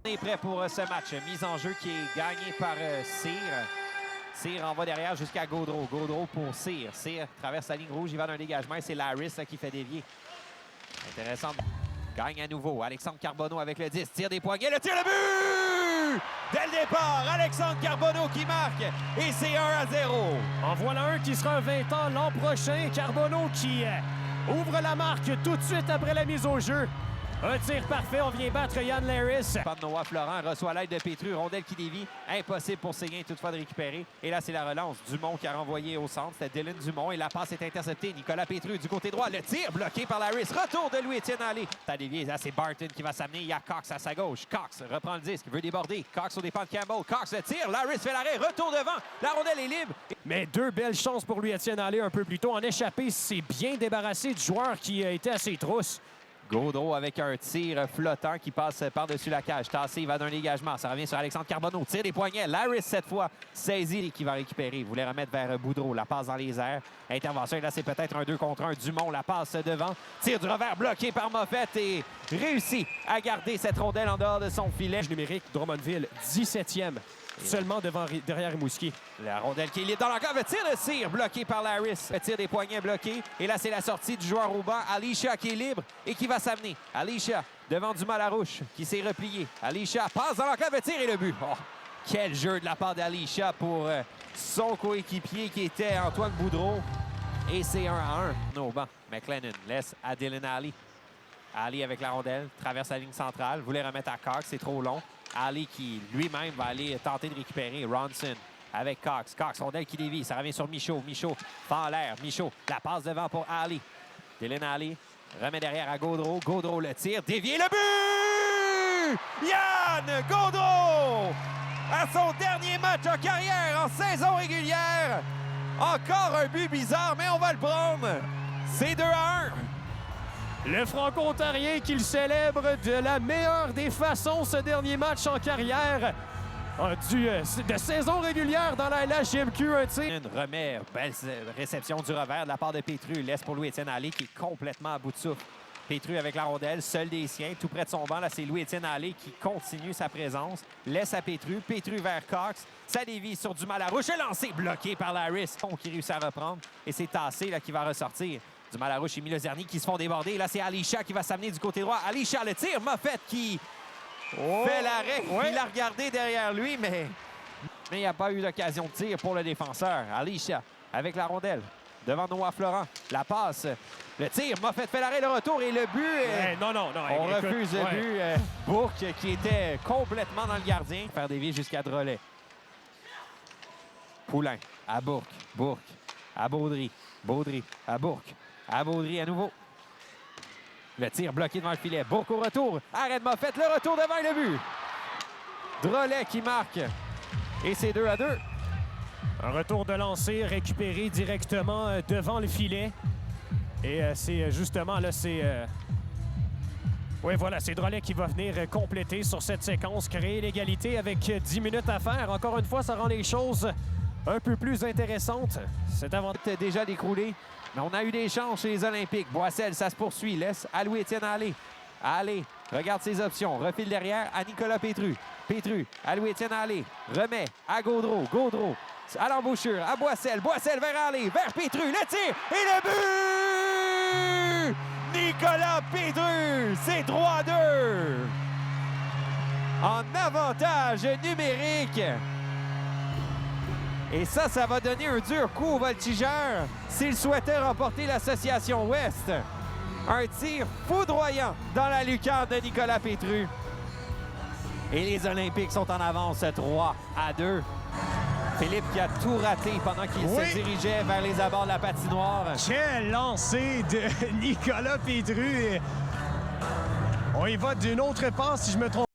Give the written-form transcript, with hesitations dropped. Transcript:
On est prêt pour ce match. Mise en jeu qui est gagnée par Cyr. Cyr envoie derrière jusqu'à Gaudreau. Gaudreau pour Cyr. Cyr traverse la ligne rouge, il va d'un dégagement et c'est Laris qui fait dévier. Intéressant. Gagne à nouveau. Alexandre Carbonneau avec le 10. Tire des poignets. Le tir, le but! Dès le départ, Alexandre Carbonneau qui marque. Et c'est 1-0. En voilà un qui sera un 20 ans l'an prochain. Carbonneau qui ouvre la marque tout de suite après la mise au jeu. Un tir parfait, on vient battre Yann Laris. Pas de Noah Florent reçoit l'aide de Pétru, rondelle qui dévie. Impossible pour Séguin toutefois de récupérer. Et là, c'est la relance. Dumont qui a renvoyé au centre. C'était Dylan Dumont et la passe est interceptée. Nicolas Pétru du côté droit. Le tir bloqué par Laris. Retour de Louis-Étienne Allé. Ça dévié. Là, c'est Barton qui va s'amener. Il y a Cox à sa gauche. Cox reprend le disque, veut déborder. Cox au départ de Campbell. Cox le tire. Laris fait l'arrêt. Retour devant. La rondelle est libre. Mais deux belles chances pour Louis-Étienne Allé un peu plus tôt. En échappé, c'est bien débarrassé du joueur qui était à ses trousses. Gaudreau avec un tir flottant qui passe par-dessus la cage. Tassé, il va d'un dégagement. Ça revient sur Alexandre Carbonneau. Tire des poignets. Laris, cette fois, saisit et qui va récupérer. Il voulait remettre vers Boudreau. La passe dans les airs. Intervention. Et là, c'est peut-être un 2 contre 1. Dumont la passe devant. Tire du revers bloqué par Moffett et réussit à garder cette rondelle en dehors de son filet. Numérique, Drummondville, 17e. Seulement derrière Rimouski. La rondelle qui est libre dans la cave. Tir de Cyr bloqué par Laris. Le tir des poignets bloqué. Et là, c'est la sortie du joueur au banc. Alisha qui est libre et qui va s'amener. Alisha devant Dumas Larouche qui s'est replié. Alisha passe dans la cave. Tir et le but. Oh, quel jeu de la part d'Alisha pour son coéquipier qui était Antoine Boudreau. Et c'est 1-1. Au banc. McLennan laisse à Dylan Alley. Alley avec la rondelle. Traverse la ligne centrale. Voulait remettre à Cox. C'est trop long. Alley qui lui-même va aller tenter de récupérer. Ronson avec Cox. Cox, rondelle qui dévie. Ça revient sur Michaud. Michaud fend en l'air. Michaud, la passe devant pour Alley. Dylan Alley remet derrière à Gaudreau. Gaudreau le tire. Dévié le but! Yann Gaudreau! À son dernier match en carrière, en saison régulière. Encore un but bizarre, mais on va le prendre. C'est 2-1. Le Franco-Ontarien qui le célèbre de la meilleure des façons ce dernier match en carrière. De saison régulière dans la LHJMQ, un tir. Remet, belle réception du revers de la part de Pétru. Laisse pour Louis-Étienne Allé qui est complètement à bout de souffle. Pétru avec la rondelle, seul des siens, tout près de son banc. Là, c'est Louis-Étienne Allé qui continue sa présence. Laisse à Pétru. Pétru vers Cox. Ça dévie sur Dumas Larouche. Lancé bloqué par Laris qui réussit à reprendre. Et c'est Tassé là, qui va ressortir. Dumas Larouche et Milozerny qui se font déborder. Là, c'est Alisha qui va s'amener du côté droit. Alisha le tire. Moffett qui fait l'arrêt. Ouais. Il a regardé derrière lui, mais il n'y a pas eu d'occasion de tir pour le défenseur. Alisha avec la rondelle devant Noah Florent. La passe. Le tir. Moffett fait l'arrêt, le retour et le but. Non. On refuse le but. Bourque qui était complètement dans le gardien. Faire dévier jusqu'à Drolet. Poulain à Bourque. Bourque à Baudry. Baudry à Bourque. À Baudry à nouveau. Le tir bloqué devant le filet. Bourque au retour. Arrête Moffett. Le retour devant le but. Drolet qui marque. Et c'est 2-2. Un retour de lancer récupéré directement devant le filet. Et c'est justement là, c'est... Oui, voilà, c'est Drolet qui va venir compléter sur cette séquence, créer l'égalité avec 10 minutes à faire. Encore une fois, ça rend les choses un peu plus intéressantes. C'est avantage déjà décroulé. Mais on a eu des chances chez les Olympiques. Boissel, ça se poursuit. Laisse à Louis-Étienne Allé. Allé, regarde ses options. Refile derrière à Nicolas Pétru. Pétru à Louis-Étienne Allé. Remet à Gaudreau. Gaudreau à l'embouchure. À Boissel. Boissel vers Allé. Vers Pétru. Le tir et le but! Nicolas Pétru! C'est 3-2. En avantage numérique. Et ça va donner un dur coup aux voltigeurs s'ils souhaitaient remporter l'association Ouest. Un tir foudroyant dans la lucarne de Nicolas Pétru. Et les Olympiques sont en avance 3-2. Philippe qui a tout raté pendant qu'il se dirigeait vers les abords de la patinoire. Quel lancer de Nicolas Pétru. On y va d'une autre passe si je me trompe.